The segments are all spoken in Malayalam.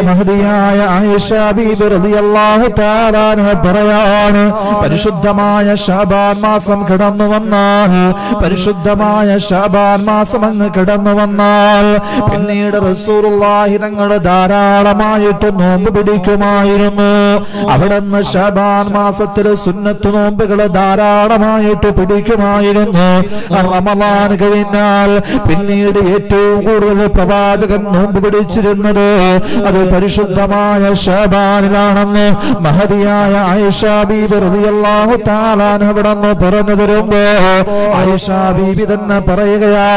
മഹദിയായ ആയിഷ ബീബി റളിയല്ലാഹു തആല അൻഹ പറയാണ്, പരിശുദ്ധമായ ശഅബാൻ മാസം കടന്നു വന്നാൽ, പരിശുദ്ധമായ ശഅബാൻ മാസം അങ്ങ് കടന്നു വന്നാൽ പിന്നീട് റസൂലുള്ളാഹി തങ്ങൾ ധാരാളമായിട്ട് നോമ്പ് പിടിക്കുമായിരുന്നു. അവിടുന്ന് ശഅബാൻ മാസത്തിൽ സുന്നത്ത് നോമ്പുകൾ ധാരാളമായിട്ട് പിടിക്കുമായിരുന്നു. റമളാൻ കഴിഞ്ഞാൽ പിന്നീട് ഏറ്റവും കൂടുതൽ പ്രവാചകൻ നോമ്പ് പിടിച്ചിരുന്നത് അത് പരിശുദ്ധമായ ശഅബാനിലാണെന്ന് മഹദിയായ ആയിഷ ബീബി റളിയല്ലാഹു തആല അൻഹ അവിടുന്ന് പറഞ്ഞു തരുമ്പോ ആയിഷ ബീബി തന്നെ പറയുകയാ,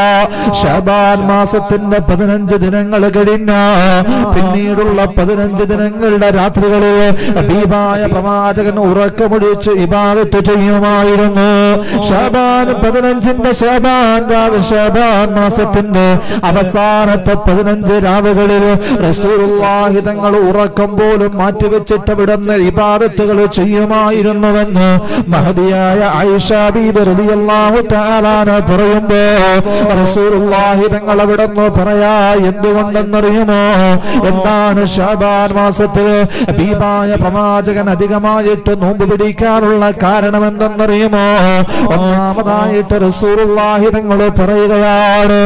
ശഅബാൻ മാസത്തിന്റെ 15 ദിനങ്ങൾ കഴിഞ്ഞ പിന്നീടുള്ള 15 ദിനങ്ങളുടെ രാത്രികളിൽ ഹബീബായ പ്രവാചകൻ ഉറക്കമൊഴിച്ച് ഇബാദത്ത് ചെയ്യുമായിരുന്നു. ശഅബാൻ 15ന്റെ ശഅബാൻ മാസത്തിന്റെ അവസാനത്തെ 15 രാവുകളിൽ റസൂലുള്ളാഹി തങ്ങൾ ഉറക്കം പോലും മാറ്റിവെച്ചിട്ട് അവിടുന്ന് ഇബാദത്തുകൾ ചെയ്യുമായിരുന്നുവെന്ന് മഹദിയായ ആയിഷ ബീബി റളിയല്ലാഹു തആല അൻഹ പറയുമ്പോ റസൂലുള്ളാഹി തങ്ങൾ അവിടുന്ന് പറയാ, എന്തുകൊണ്ടെന്നറിയുമോ? എന്താണ് ശഅബാൻ മാസത്തിൽ ഹബീബായ പ്രവാചകൻ അധികമായിട്ട് നോമ്പ് പിടിക്കാനുള്ള കാരണം എന്തെന്നറിയുമോ? ഒന്നാമതായിട്ട് റസൂലുള്ളാഹി തങ്ങൾ പറയുകയാണ്,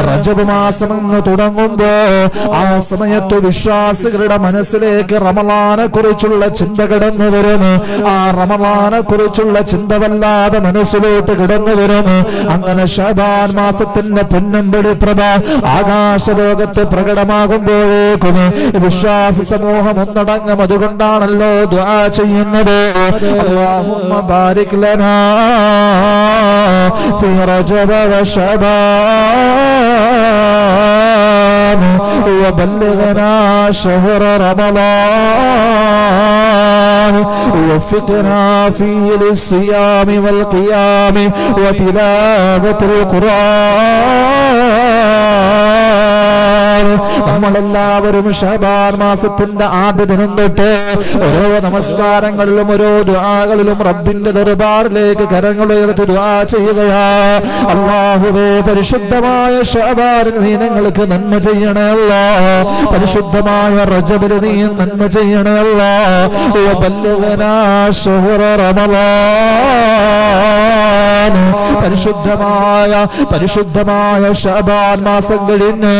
റജബ് മാസം അങ്ങ് തുടങ്ങുമ്പോ ആ സമയത്ത് വിശ്വാസികളുടെ മനസ്സിലേക്ക് റമളാനെ കുറിച്ചുള്ള ചിന്ത കടന്നു വരും. ആ റമളാനെ കുറിച്ചുള്ള ചിന്ത വല്ലാതെ മനസ്സിലോട്ട് കടന്നു വരും. അങ്ങനെ ശഅബാൻ മാസത്തിന്റെ പൊന്നമ്പടി പ്രഭ ആകാശലോകത്ത് പ്രകടമാകുമ്പോഴേക്കും വിശ്വാസ സമൂഹം ഒന്നടങ്കം അതുകൊണ്ടാണല്ലോ ദുആ ചെയ്യുന്നത്, അല്ലാഹുമ്മ ബാരിക് ലനാ ഫീ റജബ വ ശഅബാൻ وبلغنا شهر رمضان ووفقنا فيه للصيام والقيام وتلاوة القرآن. നമ്മളെല്ലാവരും ശഅബാൻ മാസത്തിന്റെ ആദ്യ ദിനം തൊട്ട് ഓരോ നമസ്കാരങ്ങളിലും ഓരോ ദുആകളിലും റബ്ബിന്റെ ദർബാറിലേക്ക് കരങ്ങൾ ഉയർത്തി ദുആ ചെയ്യുകയാ, അല്ലാഹുവേ പരിശുദ്ധമായ ശഅബാനിൽ നീ ഞങ്ങൾക്ക് നന്മ ചെയ്യണേ അല്ലാഹ്, പരിശുദ്ധമായ റജബിൽ നീ നന്മ ചെയ്യണേ അല്ലാഹ്, വബല്ലിഗ്നാ ശഹ്റ റമളാൻ. പരിശുദ്ധമായ ശഅബാൻ മാസം കഴിഞ്ഞ്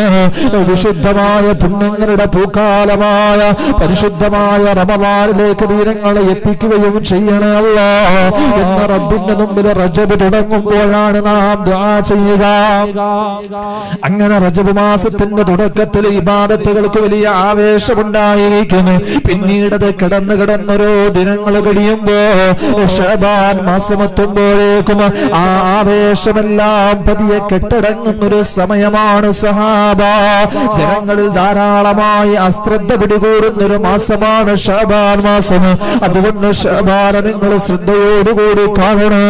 വിശുദ്ധമായ പുണ്യങ്ങളുടെ പൂക്കാലമായ പരിശുദ്ധമായ റമളാനിലേക്ക് ദീനങ്ങളെ എത്തിക്കുകയും ചെയ്യണേ അല്ലാഹ് എന്ന റബ്ബിന്റെ മുമ്പിൽ റജബ് തുടങ്ങുമ്പോഴാണ് നാം ദുആ ചെയ്യുക. അങ്ങനെ റജബ് മാസത്തിന്റെ തുടക്കത്തിൽ ഇബാദത്തുകൾക്ക് വലിയ ആവേശമുണ്ടായിരിക്കും. പിന്നീട് അത് കിടന്നോരോ ദിനങ്ങൾ കഴിയുമ്പോ ശഅബാൻ മാസം എത്തുമ്പോഴേക്കും ആ ആവേശമെല്ലാം പതിയെ കെട്ടടങ്ങുന്നൊരു സമയമാണ് സഹാബ. ജനങ്ങളിൽ ധാരാളമായി അശ്രദ്ധ പിടികൂടുന്നൊരു മാസമാണ് ശഅബാൻ മാസം. അതുകൊണ്ട് ശഅബാനെ നിങ്ങൾ ശ്രദ്ധയോടുകൂടി കാണണേ.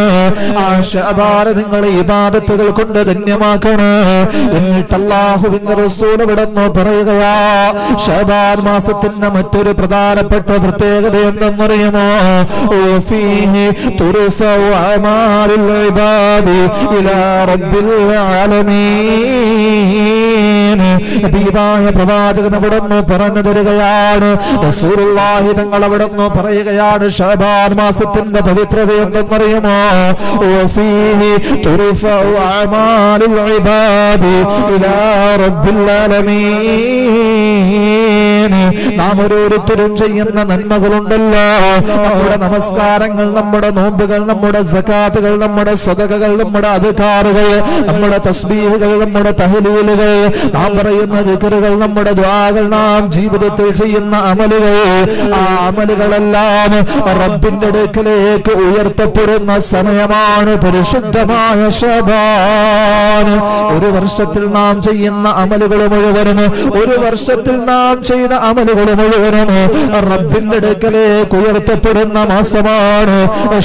ആ ശഅബാനെ നിങ്ങൾ ഇബാദത്തുകൾ കൊണ്ട് ധന്യമാക്കണേ. എന്നിട്ട് അല്ലാഹുവിന്റെ റസൂൽ ഇവിടുന്ന് പറയുകയാ, ശഅബാൻ മാസത്തിന്റെ മറ്റൊരു പ്രധാനപ്പെട്ട പ്രത്യേകത എന്തെന്നറിയുമോ? ഫീഹി തുർഫഉ അമാലുൽ ഇബാദി ഇലാ റബ്ബിൽ ആലമീൻ. ഹബീബായ പ്രവാചകൻ അവിടുന്ന് പറഞ്ഞു തരികയാണ്, റസൂലുള്ളാഹി തങ്ങൾ അവിടുന്ന് പറയുകയാണ്, ശഅബാൻ മാസത്തിന്റെ പവിത്രത എന്തെന്നറിയുമോ? ഫീഹി തുർഫഉ അമാലുൽ ഇബാദി ഇലാ റബ്ബിൽ ആലമീൻ. നാം ഓരോരുത്തരും ചെയ്യുന്ന നന്മകളുണ്ടല്ലോ, നമ്മുടെ നമസ്കാരങ്ങൾ, നമ്മുടെ നോമ്പുകൾ, നമ്മുടെ സകാത്തുകൾ, നമ്മുടെ സദഖകൾ, നമ്മുടെ അദ്കാറുകൾ, നമ്മുടെ തസ്ബീഹുകൾ, നമ്മുടെ തഹ്ലീലുകൾ, നാം പറയുന്ന ദിക്റുകൾ, നമ്മുടെ ദുആകൾ, നാം ജീവിതത്തിൽ ചെയ്യുന്ന അമലുകൾ, ആ അമലുകളെല്ലാം റബ്ബിന്റെ അടുക്കലേക്ക് ഉയർത്തപ്പെടുന്ന സമയമാണ് പരിശുദ്ധമായ ശഅബാൻ. ഒരു വർഷത്തിൽ നാം ചെയ്യുന്ന അമലുകൾ മുഴുവനും, ഒരു വർഷത്തിൽ നാം ചെയ്ത അമലുകൾ മുഴുവനും റബ്ബിന്റെ അടുക്കലേക്ക് ഉയർത്തപ്പെടുന്ന മാസമാണ്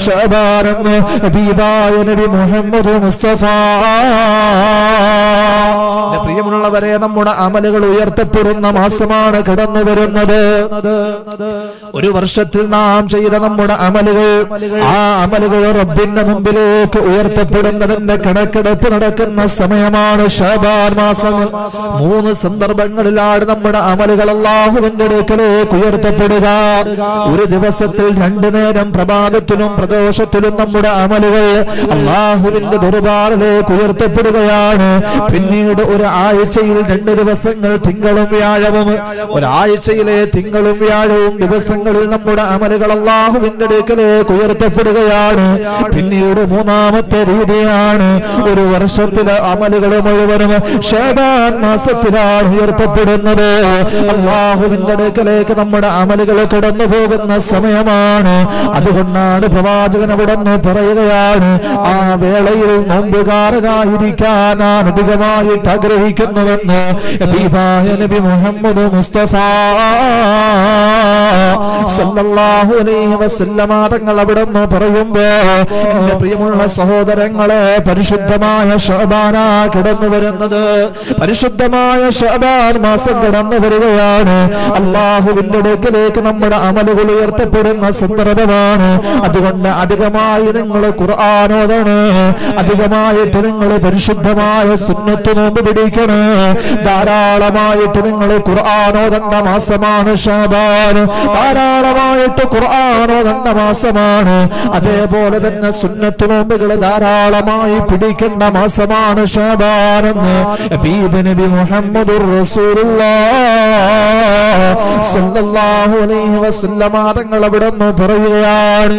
ശഅബാൻ എന്ന് ഹബീബായ നബി മുഹമ്മദ് മുസ്തഫ പ്രിയമുള്ളവരെ, നമ്മുടെ അമലുകൾ ഉയർത്തപ്പെടുന്ന മാസമാണ് കടന്നു വരുന്നത്. ഒരു വർഷത്തിൽ നാം ചെയ്ത നമ്മുടെ അമലുകൾ, ആ അമലുകൾ റബ്ബിന്റെ മുമ്പിലേക്ക് ഉയർത്തപ്പെടുന്നതിന്റെ കണക്കെടുപ്പ് നടക്കുന്ന സമയമാണ് ശഅബാൻ മാസം. 3 സന്ദർഭങ്ങളിലാണ് നമ്മുടെ അമലുകൾ അല്ലാഹുവിന്റെ അടുക്കലേക്ക് ഉയർത്തപ്പെടുക. ഒരു ദിവസത്തിൽ 2 നേരം പ്രഭാതത്തിലും പ്രദോഷത്തിലും നമ്മുടെ അമലുകൾ അല്ലാഹുവിന്റെ ദർബാറിലേക്ക് ഉയർത്തപ്പെടുകയാണ്. പിന്നീട് ഒരു ആഴ്ചയിൽ 2 ദിവസങ്ങൾ തിങ്കളും വ്യാഴവും, ഒരാഴ്ചയിലെ തിങ്കളും വ്യാഴവും ദിവസങ്ങളിൽ നമ്മുടെ അമലുകൾ അല്ലാഹുവിന്റെ അടുക്കലേക്ക് ഉയർത്തപ്പെടുകയാണ്. പിന്നീട് 3ാമത്തെ രീതിയാണ്, ഒരു വർഷത്തിലെ അമലുകൾ മുഴുവനും ശഅബാൻ മാസത്തിലാണ് ഉയർത്തപ്പെടുന്നത്. അല്ലാഹുവിന്റെ അടുക്കലേക്ക് നമ്മുടെ അമലുകൾ കടന്നു പോകുന്ന സമയമാണ്. അതുകൊണ്ടാണ് പ്രവാചകൻ അവിടുന്ന് പറയുകയാണ്, ആ വേളയിൽ നോമ്പുകാരനായിരിക്കാൻ ഞാൻ അധികമായിട്ട് ആഗ്രഹിക്കുന്നുവെന്ന് ഹബീബായ നബി മുഹമ്മദ് മുസ്തഫ സല്ലല്ലാഹു അലൈഹി വസല്ലമ തങ്ങൾ അവിടുന്ന് പറയുമ്പോ, എന്റെ പ്രിയമുള്ള സഹോദരങ്ങളെ, പരിശുദ്ധമായ ശഅബാന കടന്നു വരുന്നത്. പരിശുദ്ധമായ ശഅബാൻ മാസം കടന്നു വരികയാണ്. അല്ലാഹുവിന്റെ അടുക്കലേക്ക് നമ്മുടെ അമലുകൾ ഉയർത്തപ്പെടുന്ന സന്ദർഭമാണ്. അതുകൊണ്ട് അധികമായി നിങ്ങൾ ഖുർആൻ ഓതണം, അധികമായിട്ട് നിങ്ങൾ പരിശുദ്ധമായ സുന്നത്ത് നോമ്പ് പിടിക്കണം. ധാരാളമായിട്ട് നിങ്ങൾ ഖുർആൻ ഓതേണ്ട മാസമാണ് ശഅബാൻ. ധാരാളമായിട്ട് ഖുർആൻ ഓതേണ്ട മാസമാണ്. അതേപോലെ തന്നെ സുന്നത്ത് നോമ്പുകൾ ധാരാളമായി പിടിക്കേണ്ട മാസമാണ് ശഅബാൻ എന്ന് ഹബീബ് നബി മുഹമ്മദുർ റസൂലുള്ളാഹി സ്വല്ലല്ലാഹു അലൈഹി വസല്ലമ തങ്ങൾ അവിടുന്ന് പറയുകയാണ്.